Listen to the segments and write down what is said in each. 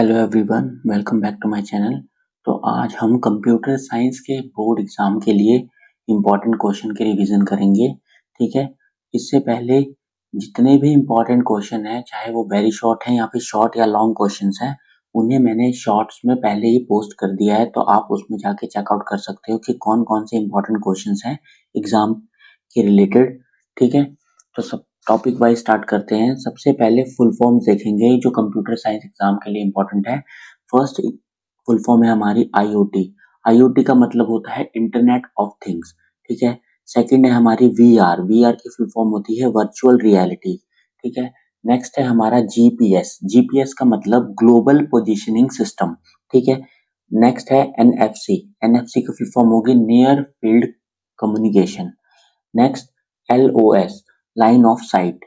Hello everyone, welcome back to my channel. तो आज हम कंप्यूटर साइंस के बोर्ड एग्जाम के लिए इम्पोर्टेंट क्वेश्चन के रिवीजन करेंगे। ठीक है, इससे पहले जितने भी इम्पोर्टेंट क्वेश्चन हैं, चाहे वो वेरी शॉर्ट हैं या फिर शॉर्ट या लॉन्ग क्वेश्चंस हैं, उन्हें मैंने शॉर्ट्स में पहले ही पोस्ट कर दिया है, तो आप उसमें जाके चेकआउट कर सकते हो कि कौन कौन से इम्पोर्टेंट क्वेश्चंस हैं एग्जाम के रिलेटेड। ठीक है, तो सब टॉपिक वाइज स्टार्ट करते हैं। सबसे पहले फुल फॉर्म्स देखेंगे जो कंप्यूटर साइंस एग्जाम के लिए इम्पोर्टेंट है। फर्स्ट फुल फॉर्म है हमारी आईओटी। आईओटी का मतलब होता है इंटरनेट ऑफ थिंग्स। ठीक है, सेकंड है हमारी वीआर। वीआर की फुल फॉर्म होती है वर्चुअल रियलिटी। ठीक है, नेक्स्ट है हमारा जीपीएस। जीपीएस का मतलब ग्लोबल पोजिशनिंग सिस्टम। ठीक है, नेक्स्ट है एनएफसी। एनएफसी की फुल फॉर्म होगी near field communication. Next LOS, line of site.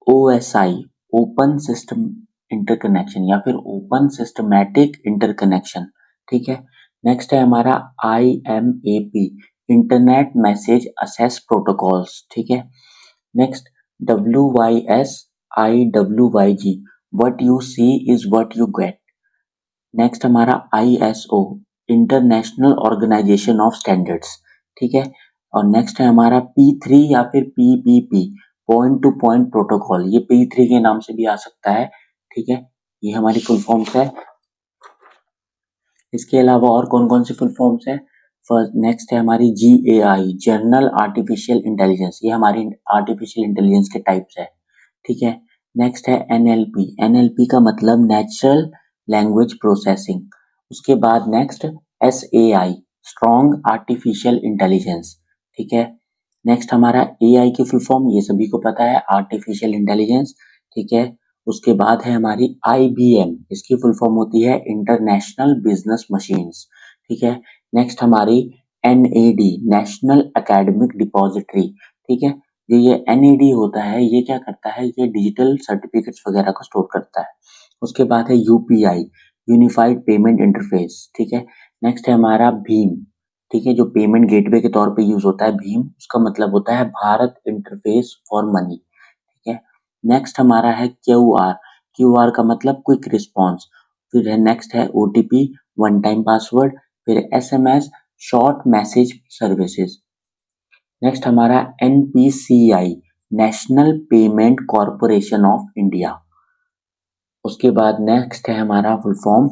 OSI, open system interconnection या फिर ओपन सिस्टमैटिक इंटरकनेक्शन। ठीक है, नेक्स्ट है हमारा IMAP, internet message access protocols. ठीक है, next WYSIWYG, what you see is what you get. Next हमारा ISO, international organization of standards. ठीक है, और नेक्स्ट है हमारा P3 या फिर PPP, point to point protocol. ये P3 के नाम से भी आ सकता है। ठीक है, ये हमारी फुल फॉर्म्स है। इसके अलावा और कौन कौन सी फुल फॉर्म्स है? फर्स्ट नेक्स्ट है हमारी GAI, जनरल आर्टिफिशियल इंटेलिजेंस। ये हमारी आर्टिफिशियल इंटेलिजेंस के टाइप्स है। ठीक है, नेक्स्ट है NLP। NLP का मतलब नेचुरल लैंग्वेज प्रोसेसिंग। उसके बाद next SAI, strong artificial intelligence. ठीक है, नेक्स्ट हमारा AI की फुल फॉर्म ये सभी को पता है, आर्टिफिशियल इंटेलिजेंस। ठीक है, उसके बाद है हमारी IBM। इसकी फुल फॉर्म होती है इंटरनेशनल बिजनेस मशीन्स। ठीक है, नेक्स्ट हमारी NAD, नेशनल एकेडमिक डिपॉजिटरी। ठीक है, ये NAD होता है, ये क्या करता है, ये डिजिटल सर्टिफिकेट्स वगैरह को स्टोर करता है। उसके बाद है UPI, यूनिफाइड पेमेंट इंटरफेस। ठीक है, नेक्स्ट है हमारा भीम। ठीक है, जो पेमेंट गेटवे के तौर पे यूज होता है भीम, उसका मतलब होता है भारत इंटरफेस फॉर मनी। ठीक है, नेक्स्ट हमारा है QR। QR का मतलब क्विक रिस्पॉन्स। फिर है नेक्स्ट है OTP, वन टाइम पासवर्ड। फिर SMS, short message services. Next हमारा NPCI, national payment corporation of India. उसके बाद नेक्स्ट है हमारा full form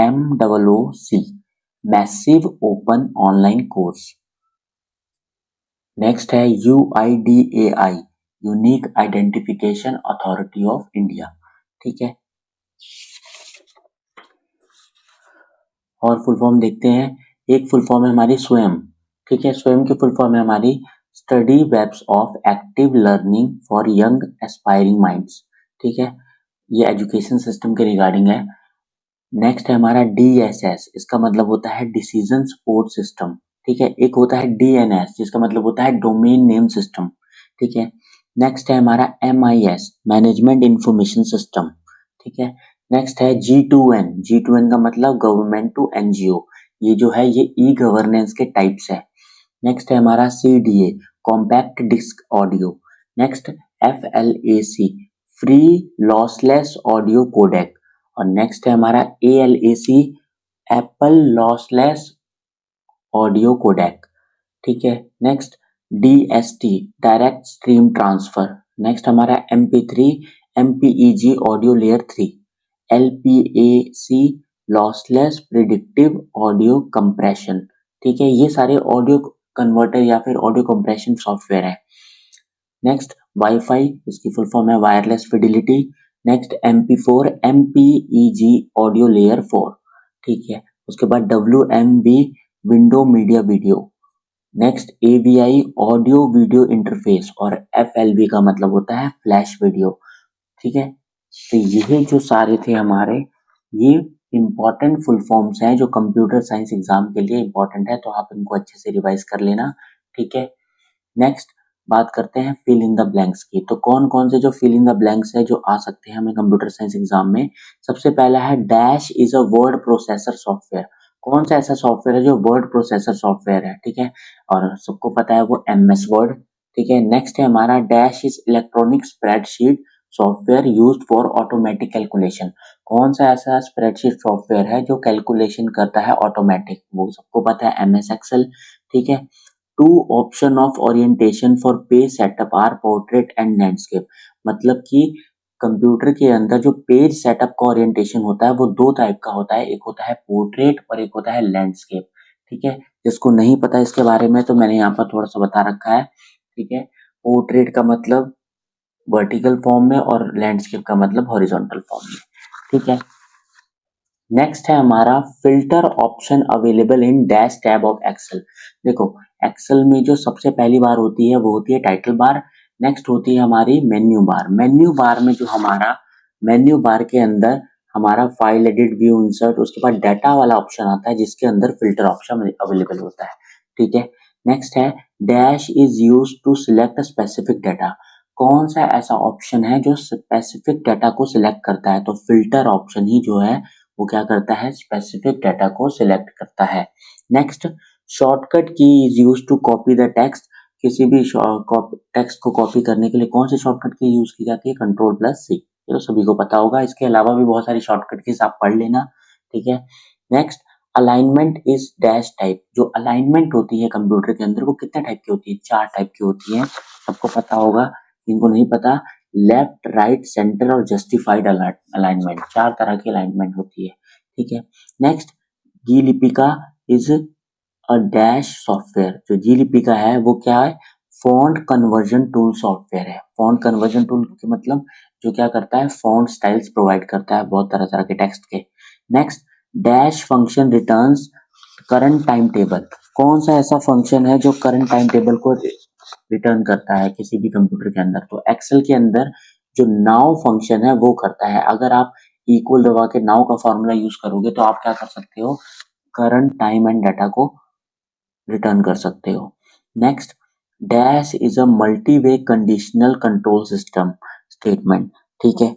MOOC, massive open online course. Next है UIDAI, unique identification authority of India. ठीक है, और फुल फॉर्म देखते हैं। एक फुल फॉर्म है हमारी स्वयं। ठीक है, स्वयं की फुल फॉर्म है हमारी study webs of active learning for young aspiring minds. ठीक है, ये एजुकेशन सिस्टम के रिगार्डिंग है। नेक्स्ट है हमारा DSS, इसका मतलब होता है डिसीजन सपोर्ट सिस्टम। ठीक है, एक होता है DNS जिसका मतलब होता है डोमेन नेम सिस्टम। ठीक है, नेक्स्ट है हमारा MIS, मैनेजमेंट इंफॉर्मेशन सिस्टम। ठीक है, नेक्स्ट है G2N। G2N का मतलब गवर्नमेंट टू NGO। ये जो है ये ई गवर्नेंस के टाइप्स है। नेक्स्ट है हमारा CDA, compact disc audio. Next FLAC, free lossless audio codec. और नेक्स्ट है हमारा ALAC, Apple lossless audio codec. ठीक है, next DST, direct stream transfer. Next हमारा MP3, MPEG audio layer 3। LPAC, lossless predictive audio compression. ठीक है, ये सारे ऑडियो कन्वर्टर या फिर ऑडियो कंप्रेशन सॉफ्टवेयर है। नेक्स्ट वाईफाई, इसकी फुल फॉर्म है wireless fidelity. Next MP4, MPEG audio layer 4। ठीक है, उसके बाद WMV, window media video. Next AVI, audio video interface. और FLV का मतलब होता है फ्लैश वीडियो। ठीक है, तो ये जो सारे थे हमारे, ये इंपॉर्टेंट फुल फॉर्म्स हैं जो कंप्यूटर साइंस एग्जाम के लिए इंपॉर्टेंट है, तो आप इनको अच्छे से रिवाइज कर लेना। ठीक है, नेक्स्ट बात करते हैं फिल इन द ब्लैंक्स की। तो कौन कौन से जो फिल इन द ब्लैंक्स है जो आ सकते हैं हमें कंप्यूटर साइंस एग्जाम में। सबसे पहला है dash is a word processor software. कौन सा ऐसा सॉफ्टवेयर है जो वर्ड प्रोसेसर सॉफ्टवेयर है? ठीक है, और सबको पता है वो MS वर्ड। ठीक है, नेक्स्ट है हमारा dash is electronic spreadsheet software used for automatic calculation. कौन सा ऐसा स्प्रेडशीट सॉफ्टवेयर है जो कैलकुलेशन करता है ऑटोमेटिक? वो सबको पता है एमएस एक्सेल। ठीक है। Two option of orientation for page setup are portrait and landscape. मतलब कि कंप्यूटर के अंदर जो पेज सेटअप का ओरिएंटेशन होता है वो दो टाइप का होता है, एक होता है पोर्ट्रेट और एक होता है लैंडस्केप। ठीक है। जिसको नहीं पता इसके बारे में तो मैंने यहाँ पर थोड़ा सा बता रखा है। ठीक है। पोर्ट्रेट का मतलब वर्टिकल फॉर्म में और लैंडस्केप का मतलब हॉरिजॉन्टल फॉर्म में। ठीक है। नेक्स्ट है हमारा filter option available in dash tab of Excel. देखो एक्सेल में जो सबसे पहली बार होती है वो होती है टाइटल बार। नेक्स्ट होती है हमारी मेन्यू बार। मेन्यू बार में जो हमारा मेन्यू बार के अंदर हमारा फाइल एडिट व्यू इंसर्ट उसके बाद डाटा वाला ऑप्शन आता है जिसके अंदर फिल्टर ऑप्शन अवेलेबल होता है। ठीक है। नेक्स्ट है dash is use to select specific data. कौन सा ऐसा ऑप्शन है जो स्पेसिफिक डाटा को सिलेक्ट करता है? तो फिल्टर ऑप्शन ही जो है वो क्या करता है? स्पेसिफिक डाटा को सिलेक्ट करता है। Next shortcut key is use to copy the text. किसी भी टेक्स्ट को कॉपी करने के लिए कौन सी शॉर्टकट की यूज की जाती है? कंट्रोल प्लस सी। ये तो सभी को पता होगा। इसके अलावा भी बहुत सारी शॉर्टकट कीज आप पढ़ लेना। ठीक है। Next alignment is dash type. जो अलाइनमेंट होती है कंप्यूटर के अंदर वो कितने टाइप की होती है? 4 टाइप की होती है। सबको पता होगा। जिनको नहीं पता लेफ्ट राइट सेंटर और जस्टिफाइड अलाइनमेंट 4 तरह की अलाइनमेंट होती है। ठीक है। Next G Lipika is a dash software. जो जी लिपिका है वो क्या है? फॉन्ट कन्वर्जन टूल सॉफ्टवेयर है। फॉन्ट कन्वर्जन टूल के मतलब जो क्या करता है? फॉन्ट स्टाइल्स प्रोवाइड करता है बहुत तरह तरह के टेक्स्ट के। Next dash function returns current time table. कौन सा ऐसा फंक्शन है जो करंट टाइम टेबल को रिटर्न करता है किसी भी कंप्यूटर के अंदर? तो एक्सेल के अंदर जो नाउ फंक्शन है वो करता है। अगर आप इक्वल दबा के नाउ का फॉर्मूला यूज करोगे तो आप क्या कर सकते हो? करंट टाइम एंड डाटा को रिटर्न कर सकते हो। Next dash is a multi way conditional control system statement. ठीक है।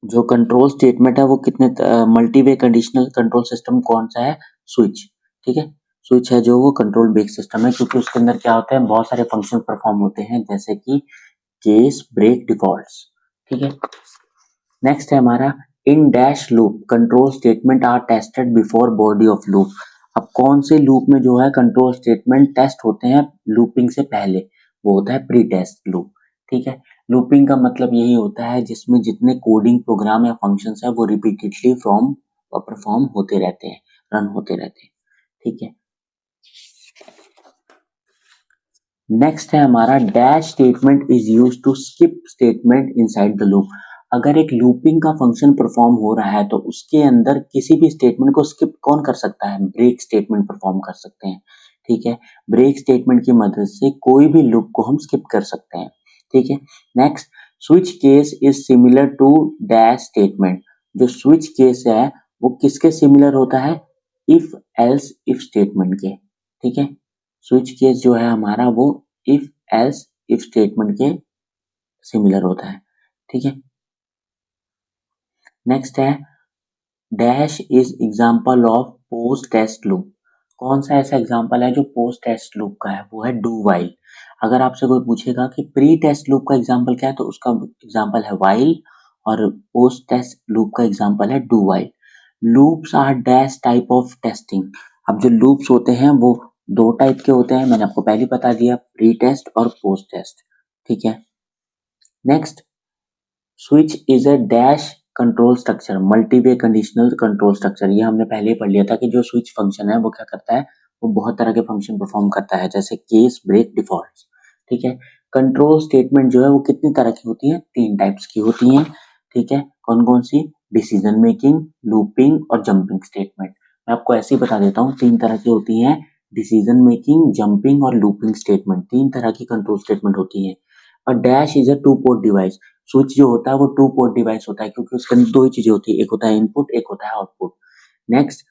जो कंट्रोल स्टेटमेंट है वो कितने मल्टी वे कंडीशनल कंट्रोल सिस्टम कौन सा है? स्विच। ठीक है। स्विच है जो वो कंट्रोल बेस्ड सिस्टम है क्योंकि उसके अंदर क्या होता है? बहुत सारे फंक्शन परफॉर्म होते हैं जैसे कि केस ब्रेक डिफॉल्ट्स। ठीक है। नेक्स्ट है हमारा in dash loop control statement are tested before body of loop. अब कौन से लूप में जो है कंट्रोल स्टेटमेंट टेस्ट होते हैं लूपिंग से पहले? वो होता है प्री टेस्ट लूप। ठीक है। लूपिंग का मतलब यही होता है जिसमें जितने कोडिंग प्रोग्राम या फंक्शंस है वो रिपीटेडली फ्रॉम परफॉर्म होते रहते हैं, रन होते रहते हैं। ठीक है। नेक्स्ट है हमारा dash statement is use to skip statement inside the loop. अगर एक लूपिंग का फंक्शन परफॉर्म हो रहा है तो उसके अंदर किसी भी स्टेटमेंट को स्किप कौन कर सकता है? ब्रेक स्टेटमेंट परफॉर्म कर सकते हैं। ठीक है। ब्रेक स्टेटमेंट की मदद से कोई भी लूप को हम स्किप कर सकते हैं। ठीक है। Next switch case is similar to dash statement. जो स्विच केस है वो किसके सिमिलर होता है? इफ एल्स इफ स्टेटमेंट के। ठीक है। स्विच केस जो है हमारा वो इफ एल्स इफ स्टेटमेंट के सिमिलर होता है। ठीक है। नेक्स्ट है dash is example of post test loop. कौन सा ऐसा एग्जांपल है जो पोस्ट टेस्ट लूप का है? वो है डू वाइल। अगर आपसे कोई पूछेगा कि प्री टेस्ट लूप का एग्जांपल क्या है तो उसका एग्जांपल है वाइल और पोस्ट टेस्ट लूप का एग्जांपल है do while. Loops are dash type of testing. अब जो लूप्स होते हैं वो दो टाइप के होते हैं, मैंने आपको पहले बता दिया, प्री टेस्ट और पोस्ट टेस्ट। ठीक है। Next switch is a dash control structure multi way conditional control structure. ये हमने पहले ही पढ़ लिया था कि जो स्विच फंक्शन है वो क्या करता है? वो बहुत तरह के फंक्शन परफॉर्म करता है जैसे केस ब्रेक डिफॉल्ट। ठीक है। कंट्रोल स्टेटमेंट जो है वो कितनी तरह की होती है? 3 टाइप्स की होती हैं। ठीक है। कौन कौन सी? डिसीजन मेकिंग, लूपिंग और जंपिंग स्टेटमेंट। मैं आपको ऐसे ही बता देता हूँ 3 तरह की होती हैं। डिसीजन मेकिंग, जंपिंग और लूपिंग स्टेटमेंट 3 तरह की कंट्रोल स्टेटमेंट होती है। और dash is a two port device. Switch जो होता है वो टू पोर्ट डिवाइस होता है क्योंकि उसके अंदर दो ही चीजें होती है, एक होता है इनपुट एक होता है output. Next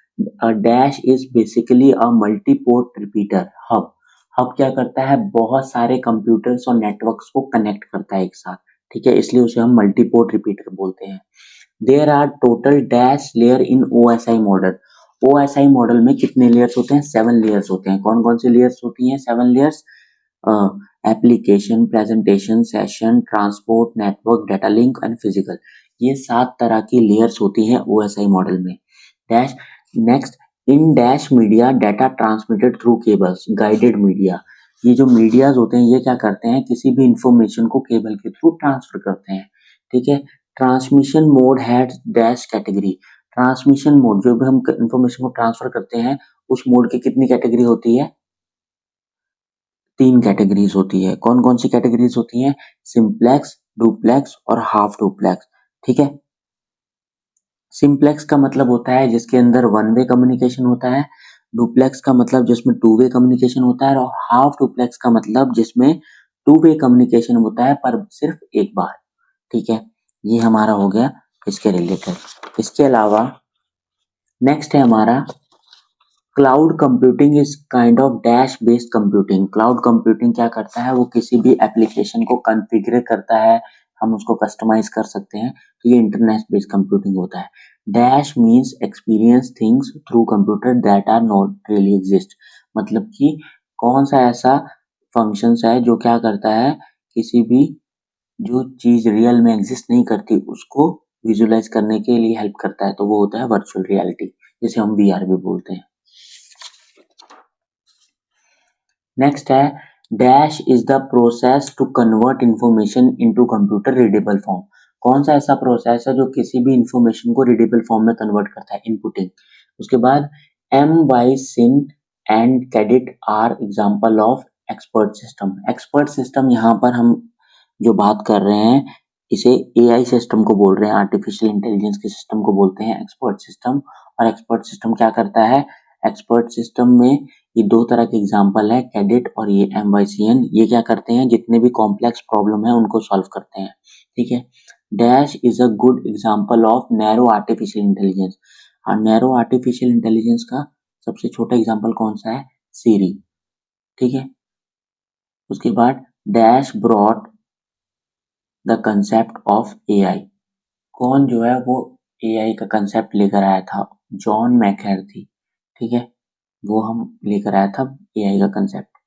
dash is basically a multi port repeater hub. Hub क्या करता है? बहुत सारे कंप्यूटर्स और नेटवर्क्स को कनेक्ट करता है एक साथ। ठीक है। इसलिए उसे हम मल्टी पोर्ट रिपीटर बोलते हैं। There are total dash layer in OSI model. OSI model में कितने लेयर्स होते हैं? 7 लेयर्स होते हैं। कौन कौन सी लेयर्स होती हैं? 7 layers. Application, presentation, session, transport, network, data link and physical. ये 7 तरह की लेयर्स होती हैं OSI मॉडल में। Dash next, in dash media data transmitted through cables, guided media. ये जो मीडियाज होते हैं ये क्या करते हैं, किसी भी इंफॉर्मेशन को केबल के थ्रू ट्रांसफर करते हैं। ठीक है। Transmission mode had dash category. Transmission mode, जो भी हम इंफॉर्मेशन को ट्रांसफर करते हैं उस मोड की कितनी कैटेगरी होती है, 3 कैटेगरीज होती है। कौन कौन सी कैटेगरीज होती हैं, सिंप्लेक्स, डुप्लेक्स और हाफ डुप्लेक्स। ठीक है। सिंप्लेक्स का मतलब होता है जिसके अंदर वन वे कम्युनिकेशन होता है, डुप्लेक्स का मतलब जिसमें टू वे कम्युनिकेशन होता है, और हाफ डुप्लेक्स का मतलब जिसमें टू वे कम्युनिकेशन होता है पर सिर्फ एक बार। ठीक है। ये हमारा हो गया इसके रिलेटेड। इसके अलावा नेक्स्ट है हमारा cloud computing is kind of dash based computing. Cloud computing क्या करता है, वो किसी भी एप्लीकेशन को कॉन्फ़िगर करता है, हम उसको कस्टमाइज कर सकते हैं, तो ये इंटरनेट बेस्ड कंप्यूटिंग होता है। Dash means experience things through computer that are not really exist. मतलब कि कौन सा ऐसा फंक्शंस है जो क्या करता है, किसी भी जो चीज रियल में एग्जिस्ट नहीं करती उसको विजुलाइज करने के लिए हेल्प करता है, तो वो होता है वर्चुअल रियलिटी, जिसे हम VR भी बोलते हैं। नेक्स्ट है dash is the process to convert information into computer readable form. कौन सा ऐसा प्रोसेस है जो किसी भी इंफॉर्मेशन को रीडेबल फॉर्म में कन्वर्ट करता है, इनपुटिंग। उसके बाद MY सिन and cadet are example of expert system. Expert system यहाँ पर हम जो बात कर रहे हैं इसे AI सिस्टम को बोल रहे हैं, आर्टिफिशियल इंटेलिजेंस के सिस्टम को बोलते हैं एक्सपर्ट सिस्टम। और एक्सपर्ट सिस्टम क्या करता है, एक्सपर्ट सिस्टम में ये 2 तरह के एग्जांपल है, कैडेट और ये MYCN। ये क्या करते हैं, जितने भी कॉम्प्लेक्स प्रॉब्लम है उनको सॉल्व करते हैं। ठीक है। Dash is a good example of narrow artificial intelligence. और नैरो आर्टिफिशियल इंटेलिजेंस का सबसे छोटा एग्जांपल कौन सा है, सीरी। ठीक है। उसके बाद dash brought the concept of AI। कौन जो है वो AI का कंसेप्ट लेकर आया था, जॉन मैककार्थी। ठीक है। वो हम लेकर आया था AI का concept.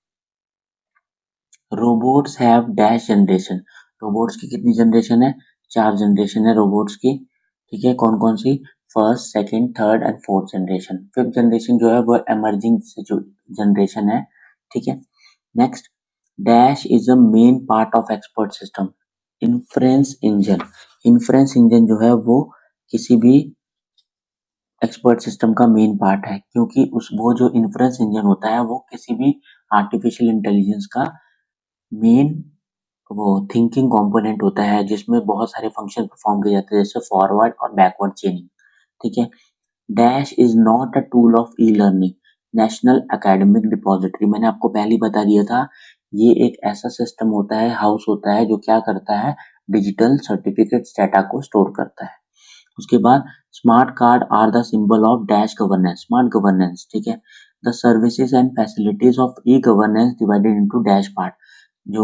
Robots have dash generation. Robots की कितनी जनरेशन है, 4 जनरेशन है रोबोट्स की। ठीक है। कौन कौन सी, first, second, third and fourth generation. Fifth generation जो है वो एमर्जिंग जनरेशन है। ठीक है। Next, dash is a main part of expert system. Inference engine. Inference engine जो है वो किसी भी एक्सपर्ट सिस्टम का मेन पार्ट है, क्योंकि उस वो जो इन्फ्रेंस इंजन होता है वो किसी भी आर्टिफिशियल इंटेलिजेंस का मेन वो थिंकिंग कंपोनेंट होता है, जिसमें बहुत सारे फंक्शन परफॉर्म किए जाते हैं, जैसे फॉरवर्ड और बैकवर्ड चेनिंग। ठीक है। Dash is not a tool of e learning. National academic depository, मैंने आपको पहले ही बता दिया था, ये एक ऐसा सिस्टम होता है, हाउस होता है, जो क्या करता है, डिजिटल सर्टिफिकेट्स डाटा को स्टोर करता है। उसके बाद smart card are the symbol of dash governance, smart governance. ठीक है। The services and facilities of e governance divided into dash part. जो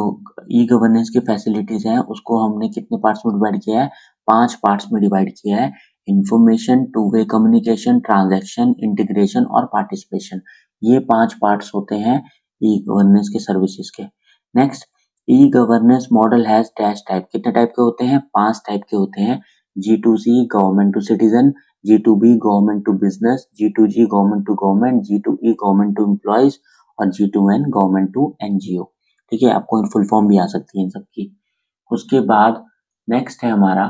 ई गवर्नेंस की फैसिलिटीज हैं उसको हमने कितने पार्ट्स में डिवाइड किया है, 5 पार्ट्स में डिवाइड किया है। Information, two way communication, transaction, integration और पार्टिसिपेशन। ये 5 पार्ट्स होते हैं ई गवर्नेंस के सर्विसेज के। Next, e governance model has dash type. कितने टाइप के होते हैं, 5 टाइप के होते हैं। G2C government to citizen, G2B government to business, G2G government to government, G2E government to employees और G2N गवर्नमेंट टू NGO। ठीक है। आपको फुल फॉर्म भी आ सकती है इन सबकी। उसके बाद नेक्स्ट है हमारा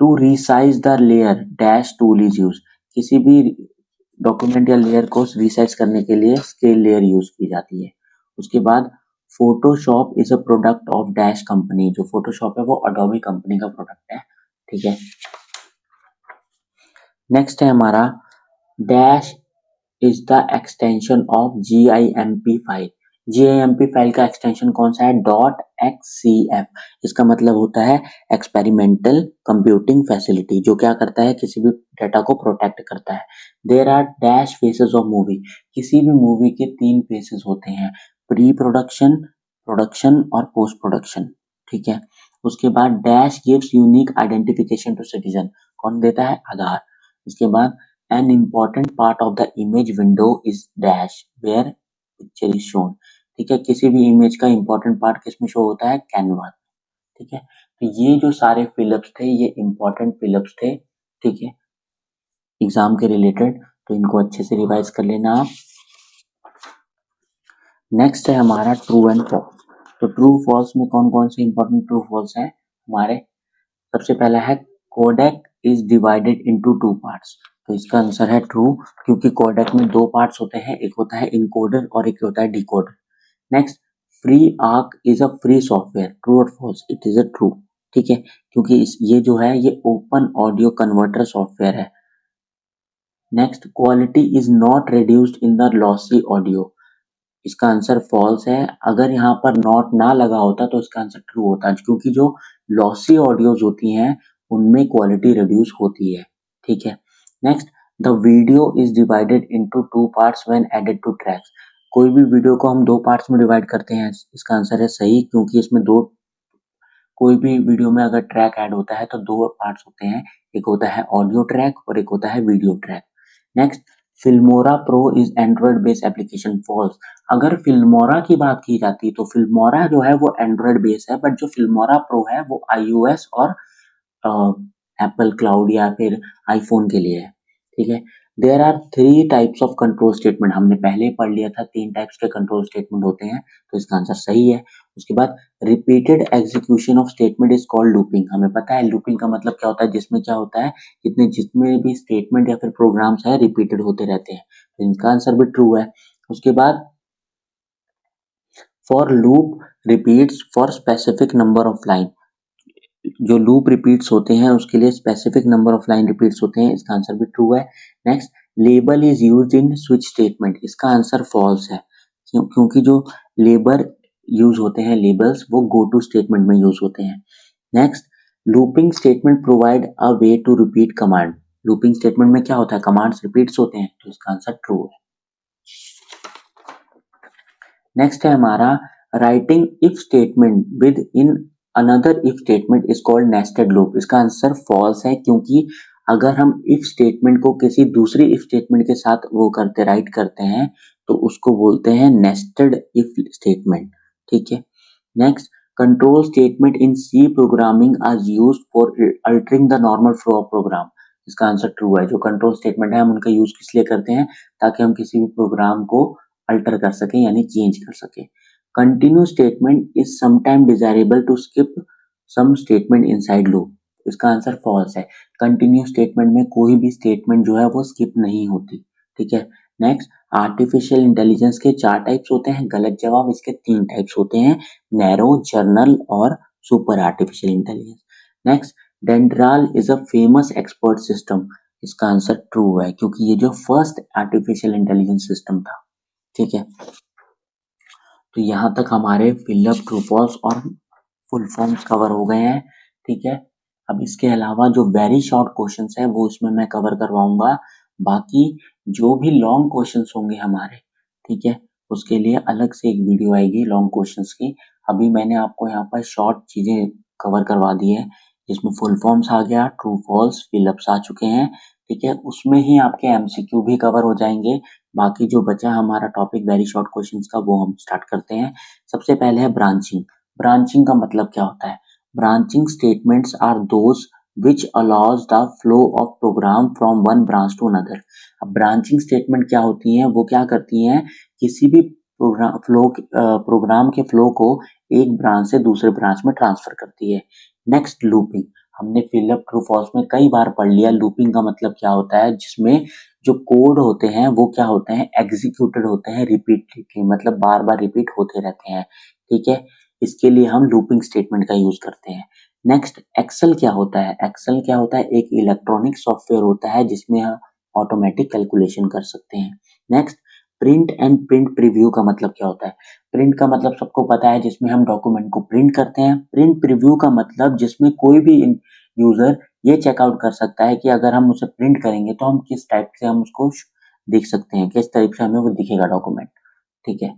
to resize the layer dash tool is use. किसी भी डॉक्यूमेंट या लेयर को रिसाइज करने के लिए स्केल लेयर यूज की जाती है। उसके बाद Photoshop is a product of dash company. जो फोटोशॉप है वो अडोबी कंपनी का प्रोडक्ट है। ठीक है। नेक्स्ट है हमारा dash is the extension of GIMP file. GIMP file का एक्सटेंशन कौन सा है, .xcf। इसका मतलब होता है एक्सपेरिमेंटल कंप्यूटिंग फैसिलिटी, जो क्या करता है, किसी भी डाटा को प्रोटेक्ट करता है। There are dash phases of movie. किसी भी मूवी के 3 फेसेस होते हैं, प्री प्रोडक्शन, प्रोडक्शन और पोस्ट प्रोडक्शन। ठीक है। उसके बाद dash gives unique identification to citizen. कौन देता है, आधार। इसके बाद an important part of the image window is dash where picture is shown। ठीक है, किसी भी इमेज का इंपॉर्टेंट पार्ट किसमें शो होता है, कैनवा। ठीक है, तो ये जो सारे फिलअप्स थे ये इंपॉर्टेंट फिलअप्स थे। ठीक है, एग्जाम के रिलेटेड, तो इनको अच्छे से रिवाइज कर लेना आप। नेक्स्ट है हमारा ट्रू एंड फॉल्स। तो ट्रू फॉल्स में कौन कौन से इंपॉर्टेंट ट्रू फॉल्स हैं हमारे, सबसे पहला है codec is divided into two parts. तो इसका आंसर है ट्रू, क्योंकि कोडेक में दो पार्ट्स होते हैं, एक होता है इनकोडर और एक होता है decoder. Next, free arc is a free software, true और false, it is a true. ठीक है, क्योंकि ये जो है ये ओपन ऑडियो कन्वर्टर सॉफ्टवेयर है। Next, quality is not reduced in the lossy audio, इसका आंसर फॉल्स है। अगर यहाँ पर नॉट ना लगा होता तो इसका आंसर ट्रू होता, क्योंकि जो लॉसी ऑडियोज होती हैं उनमें क्वालिटी रिड्यूस होती है। ठीक है, next, the video is divided into two parts when added to tracks, कोई भी वीडियो को हम दो पार्ट्स में डिवाइड करते हैं, इसका आंसर है सही, क्योंकि इसमें दो, कोई भी वीडियो में अगर ट्रैक ऐड होता है तो दो पार्ट्स होते हैं, एक होता है ऑडियो ट्रैक और एक होता है video track. Next, Filmora pro is Android based application, false. अगर फिल्मोरा की बात की जाती तो फिल्मोरा जो है वो एंड्रॉइड बेस्ड है, बट जो फिल्मोरा प्रो है वो iOS और एप्पल क्लाउड या फिर आईफोन के लिए है। ठीक है, there are three types of control statement, हमने पहले ही पढ़ लिया था, तीन टाइप्स के कंट्रोल स्टेटमेंट होते हैं, तो इसका आंसर सही है। उसके बाद repeated execution of statement is called looping, हमें पता है लूपिंग का मतलब क्या होता है, जिसमें क्या होता है, जितने भी स्टेटमेंट या फिर प्रोग्राम्स है रिपीटेड होते रहते हैं, तो इनका आंसर भी ट्रू है। उसके बाद for loop repeats for specific number of line, जो लूप रिपीट्स होते हैं उसके लिए specific number of line repeats होते हैं, इसका आंसर भी ट्रू है। Next, label is used in switch statement, इसका आंसर फॉल्स है, क्योंकि जो लेबर यूज होते हैं लेबल्स वो गो टू स्टेटमेंट में यूज होते हैं। Next, looping statement provide a way to repeat command, looping statement में क्या होता है, कमांड्स रिपीट्स होते हैं, तो इसका आंसर ट्रू है। नेक्स्ट है हमारा writing if statement with in another if statement is called nested loop, इसका आंसर फॉल्स है, क्योंकि अगर हम इफ स्टेटमेंट को किसी दूसरी इफ स्टेटमेंट के साथ वो करते राइट करते हैं तो उसको बोलते हैं नेस्टेड इफ स्टेटमेंट। ठीक है, next, control statement in C programming are used for altering the normal flow of program, इसका आंसर ट्रू है। जो कंट्रोल स्टेटमेंट है हम उनका यूज किस लिए करते हैं, ताकि हम किसी भी प्रोग्राम को अल्टर कर सके यानी चेंज कर सके। Continue statement is sometime desirable to skip some statement inside loop, इसका आंसर फॉल्स है। कंटिन्यू स्टेटमेंट में कोई भी स्टेटमेंट जो है वो स्किप नहीं होती। ठीक है, नेक्स्ट, आर्टिफिशियल इंटेलिजेंस के चार टाइप्स होते हैं, गलत जवाब, इसके तीन टाइप्स होते हैं, नैरो, जर्नल और super artificial intelligence. Next, Dendral is a famous expert system, इसका आंसर ट्रू है, क्योंकि ये जो फर्स्ट आर्टिफिशियल इंटेलिजेंस सिस्टम था। ठीक है, तो यहाँ तक हमारे फिलअप, ट्रू फॉल्स और फुल फॉर्म्स कवर हो गए हैं। ठीक है, अब इसके अलावा जो वेरी शॉर्ट क्वेश्चंस है वो इसमें मैं कवर करवाऊंगा, बाकी जो भी लॉन्ग क्वेश्चंस होंगे हमारे, ठीक है, उसके लिए अलग से एक वीडियो आएगी लॉन्ग क्वेश्चंस की। अभी मैंने आपको यहाँ पर शॉर्ट चीजें कवर करवा दी है, जिसमें फुल फॉर्म्स आ गया, ट्रू फॉल्स, फिलअप्स आ चुके हैं। ठीक है, उसमें ही आपके एमसीक्यू भी कवर हो जाएंगे। बाकी जो बचा हमारा टॉपिक वेरी शॉर्ट क्वेश्चंस का, वो हम स्टार्ट करते हैं। सबसे पहले है ब्रांचिंग। ब्रांचिंग का मतलब क्या होता है, branching statements are those which allows the flow of program from one branch to another। अब ब्रांचिंग स्टेटमेंट क्या होती हैं, वो क्या करती हैं, किसी भी प्रोग्राम के फ्लो को एक ब्रांच से दूसरे ब्रांच में ट्रांसफर करती है। नेक्स्ट, लूपिंग, हमने फिलअप, ट्रू फॉल्स में कई बार पढ़ लिया। लूपिंग का मतलब क्या होता है, जिसमें जो कोड होते हैं वो क्या होते हैं, एग्जीक्यूटेड होते हैं रिपीटेडली, मतलब बार बार रिपीट होते रहते हैं। ठीक है, इसके लिए हम लूपिंग स्टेटमेंट का यूज करते हैं। नेक्स्ट, एक्सेल क्या होता है, एक्सेल क्या होता है, एक इलेक्ट्रॉनिक सॉफ्टवेयर होता है जिसमें हम ऑटोमेटिक कैलकुलेशन कर सकते हैं। Next, print and print preview का मतलब क्या होता है, प्रिंट का मतलब सबको पता है, जिसमें हम डॉक्यूमेंट को प्रिंट करते हैं। प्रिंट प्रीव्यू का मतलब जिसमें कोई भी यूजर ये चेकआउट कर सकता है कि अगर हम उसे प्रिंट करेंगे तो हम किस टाइप से हम उसको देख सकते हैं, किस टाइप से हमें वो दिखेगा डॉक्यूमेंट। ठीक है,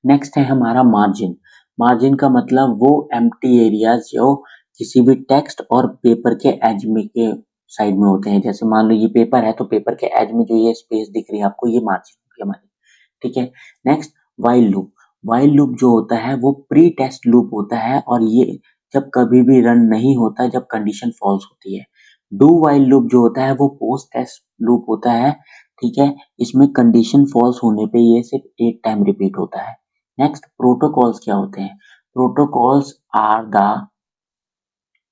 नेक्स्ट है हमारा मार्जिन। मार्जिन का मतलब वो एम्प्टी एरियाज जो किसी भी टेक्स्ट और पेपर के एज में के साइड में होते हैं। जैसे मान लो ये पेपर है तो पेपर के एज में जो ये स्पेस दिख रही है आपको, ये मार्जिन होगी हमारी। ठीक है। Next while loop. While loop जो होता है वो प्री टेस्ट लूप होता है और ये जब कभी भी रन नहीं होता जब कंडीशन फॉल्स होती है। डू वाइल लूप जो होता है वो पोस्ट टेस्ट लूप होता है, ठीक है। इसमें कंडीशन फॉल्स होने पे ये सिर्फ एक टाइम रिपीट होता है। नेक्स्ट प्रोटोकॉल्स क्या होते हैं? Protocols are the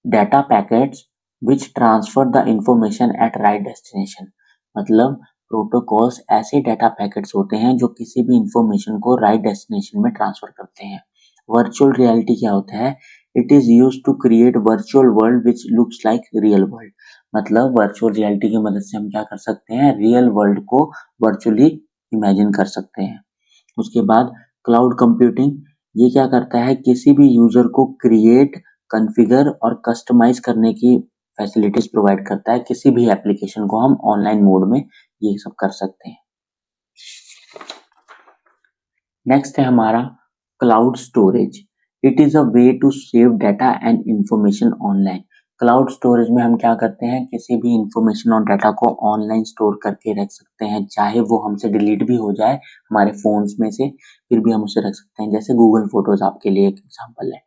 data packets which transfer the information at right destination. मतलब प्रोटोकॉल्स ऐसे डाटा पैकेट्स होते हैं जो किसी भी इंफॉर्मेशन को राइट डेस्टिनेशन में ट्रांसफर करते हैं। वर्चुअल रियलिटी क्या होता है? It is use to create virtual world which looks like real world. मतलब वर्चुअल रियलिटी की मदद से हम क्या कर सकते हैं? रियल वर्ल्ड को वर्चुअली इमेजिन कर सकते हैं। उसके बाद क्लाउड कंप्यूटिंग, ये क्या करता है? किसी भी यूजर को क्रिएट, कॉन्फ़िगर और कस्टमाइज करने की फैसिलिटीज प्रोवाइड करता है। किसी भी एप्लीकेशन को हम ऑनलाइन मोड में ये सब कर सकते हैं। नेक्स्ट है हमारा cloud storage. It is a way to save data and information online. Cloud storage में हम क्या करते हैं? किसी भी इंफॉर्मेशन और डाटा को ऑनलाइन स्टोर करके रख सकते हैं, चाहे वो हमसे डिलीट भी हो जाए हमारे फोन्स में से, फिर भी हम उसे रख सकते हैं। जैसे गूगल फोटोज आपके लिए एक एग्जांपल है।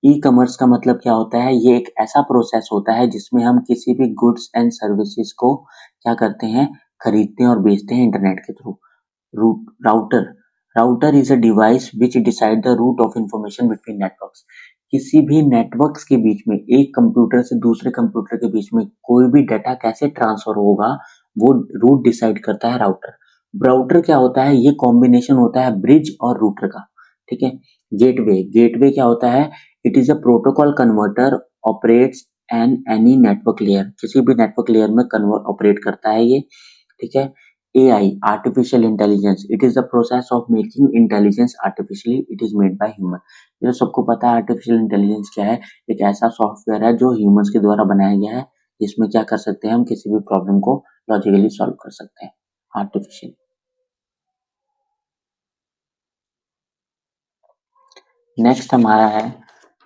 ई कॉमर्स का मतलब क्या होता है? ये एक ऐसा प्रोसेस होता है जिसमें हम किसी भी गुड्स एंड सर्विसेज को क्या करते हैं? खरीदते हैं और बेचते हैं इंटरनेट के थ्रू। Router. Router is a device which decide the route of information between networks. किसी भी नेटवर्क्स के बीच में, एक कंप्यूटर से दूसरे कंप्यूटर के बीच में कोई भी डाटा कैसे ट्रांसफर होगा वो रूट डिसाइड करता है राउटर। राउटर क्या होता है? ये कॉम्बिनेशन होता है ब्रिज और रूटर का, ठीक है। गेटवे। गेटवे क्या होता है? It is a protocol converter operates an any network layer. किसी भी नेटवर्क लेयर में ऑपरेट करता है ये, ठीक है। AI, artificial intelligence, it is the process of making intelligence artificially, it is made by human. ये सबको पता है आर्टिफिशियल इंटेलिजेंस क्या है? एक ऐसा सॉफ्टवेयर है जो ह्यूमंस के द्वारा बनाया गया है, जिसमें क्या कर सकते हैं? हम किसी भी प्रॉब्लम को लॉजिकली सॉल्व कर सकते हैं। आर्टिफिशियल। नेक्स्ट हमारा है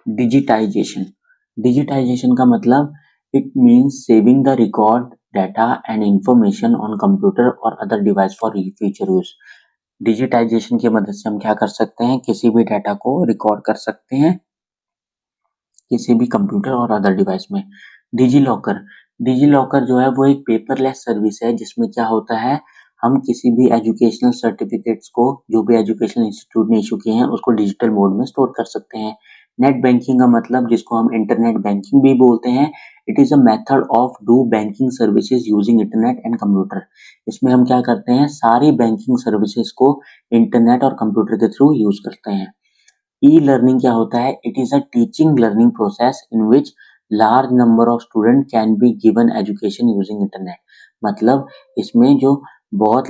डिजिटाइजेशन। डिजिटाइजेशन का मतलब it means saving the record data and information on computer और other device for future use. Digitization की मदद से हम क्या कर सकते हैं? किसी भी डाटा को रिकॉर्ड कर सकते हैं किसी भी कंप्यूटर और अदर डिवाइस में। Digi locker. डिजी लॉकर जो है वो एक पेपरलेस सर्विस है जिसमें क्या होता है? हम किसी भी एजुकेशनल सर्टिफिकेट्स को जो भी एजुकेशनल इंस्टीट्यूट ने इशू किए हैं उसको डिजिटल मोड में स्टोर कर सकते हैं। नेट बैंकिंग का मतलब, जिसको हम इंटरनेट बैंकिंग भी बोलते हैं, it is a method of do banking services using internet and computer. इसमें हम क्या करते हैं? सारी बैंकिंग सर्विसेज को इंटरनेट और कंप्यूटर के थ्रू यूज करते हैं। ई लर्निंग क्या होता है? It is a teaching learning process in which large number of student can be given education using internet. मतलब इसमें जो बहुत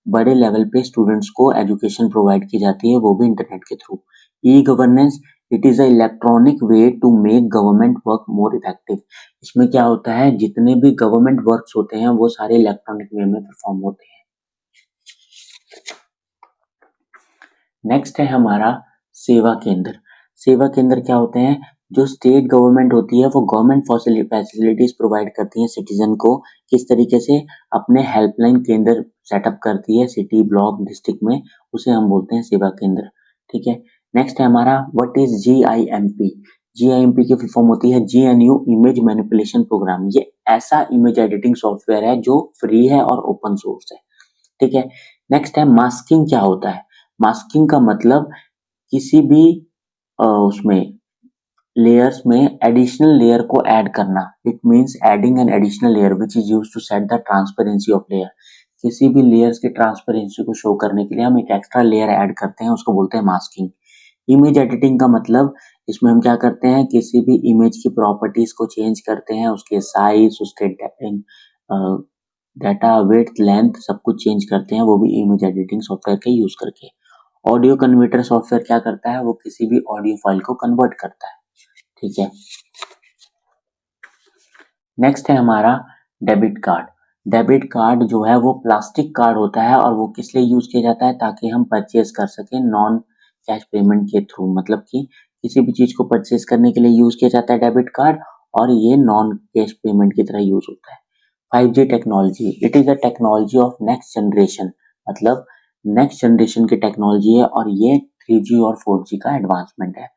बड़े लेवल पे स्टूडेंट्स को एजुकेशन प्रोवाइड की जाती है वो भी इंटरनेट के थ्रू। E governance, it is a electronic way to make government work more effective. इसमें क्या होता है? जितने भी गवर्नमेंट वर्क्स होते हैं वो सारे इलेक्ट्रॉनिक वे में परफॉर्म होते हैं। नेक्स्ट है हमारा सेवा केंद्र। सेवा केंद्र क्या होते हैं? जो स्टेट गवर्नमेंट होती है वो गवर्नमेंट फैसिलिटीज प्रोवाइड करती है सिटीजन को। किस तरीके से? अपने हेल्पलाइन केंद्र सेटअप करती है सिटी, ब्लॉक, डिस्ट्रिक्ट में, उसे हम बोलते हैं सेवा केंद्र, ठीक है। नेक्स्ट है हमारा व्हाट इज GIMP। GIMP की फुल फॉर्म होती है GNU इमेज मैनिपुलेशन प्रोग्राम। ये ऐसा इमेज एडिटिंग सॉफ्टवेयर है जो फ्री है और ओपन सोर्स है, ठीक है। नेक्स्ट है मास्किंग। क्या होता है? मास्किंग का मतलब किसी भी उसमें लेयर्स में एडिशनल लेयर को ऐड करना। It means adding an additional layer which is used to set the transparency of layer. किसी भी लेयर्स की ट्रांसपेरेंसी को शो करने के लिए हम एक एक्स्ट्रा लेयर ऐड करते हैं, उसको बोलते हैं मास्किंग। इमेज एडिटिंग का मतलब, इसमें हम क्या करते हैं? किसी भी इमेज की प्रॉपर्टीज को चेंज करते हैं, उसके साइज, उसके डाटा विड्थ, लेंथ, सब कुछ चेंज करते हैं, वो भी इमेज एडिटिंग सॉफ्टवेयर का यूज करके। ऑडियो कन्वर्टर सॉफ्टवेयर क्या करता है? वो किसी भी ऑडियो फाइल को कन्वर्ट करता है, ठीक है। नेक्स्ट है हमारा डेबिट कार्ड। डेबिट कार्ड जो है वो प्लास्टिक कार्ड होता है और वो किस लिए यूज किया जाता है? ताकि हम परचेज कर सकें नॉन कैश पेमेंट के थ्रू। मतलब कि किसी भी चीज को परचेज करने के लिए यूज किया जाता है डेबिट कार्ड, और ये नॉन कैश पेमेंट की तरह यूज होता है। 5G technology, it is a technology of next generation. मतलब नेक्स्ट जनरेशन की टेक्नोलॉजी है और ये 3G और 4G का एडवांसमेंट है।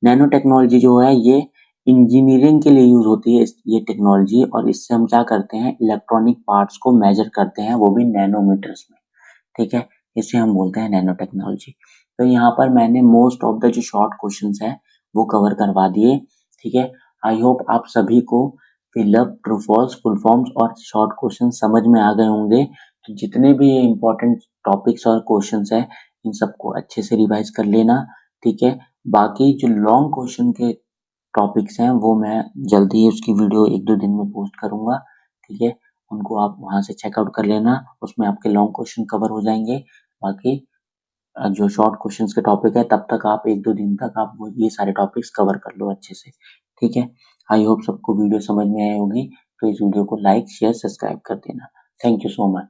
नैनो टेक्नोलॉजी जो है ये इंजीनियरिंग के लिए यूज होती है ये टेक्नोलॉजी, और इससे हम क्या करते हैं, इलेक्ट्रॉनिक पार्ट्स को मेजर करते हैं, वो भी नैनोमीटर्स में। ठीक है, इसे हम बोलते हैं नैनो टेक्नोलॉजी। तो यहाँ पर मैंने मोस्ट ऑफ द जो शॉर्ट क्वेश्चंस हैं वो कवर करवा दिए। ठीक है, आई होप आप सभी को fill up, true false, full forms और शॉर्ट क्वेश्चन समझ में आ गए होंगे। तो जितने भी ये इंपॉर्टेंट टॉपिक्स और क्वेश्चंस हैं इन सबको अच्छे से रिवाइज कर लेना। ठीक है, बाकी जो लॉन्ग क्वेश्चन के टॉपिक्स हैं वो मैं जल्दी ही उसकी वीडियो 1-2 दिन में पोस्ट करूंगा। ठीक है, उनको आप वहां से चेकआउट कर लेना, उसमें आपके लॉन्ग क्वेश्चन कवर हो जाएंगे। बाकी जो शॉर्ट क्वेश्चंस के टॉपिक है तब तक आप 1-2 दिन तक आप वो ये सारे टॉपिक्स कवर कर लो अच्छे से। ठीक है, आई होप सबको वीडियो समझ में आई होगी। तो इस वीडियो को लाइक, शेयर, सब्सक्राइब कर देना। Thank you so much.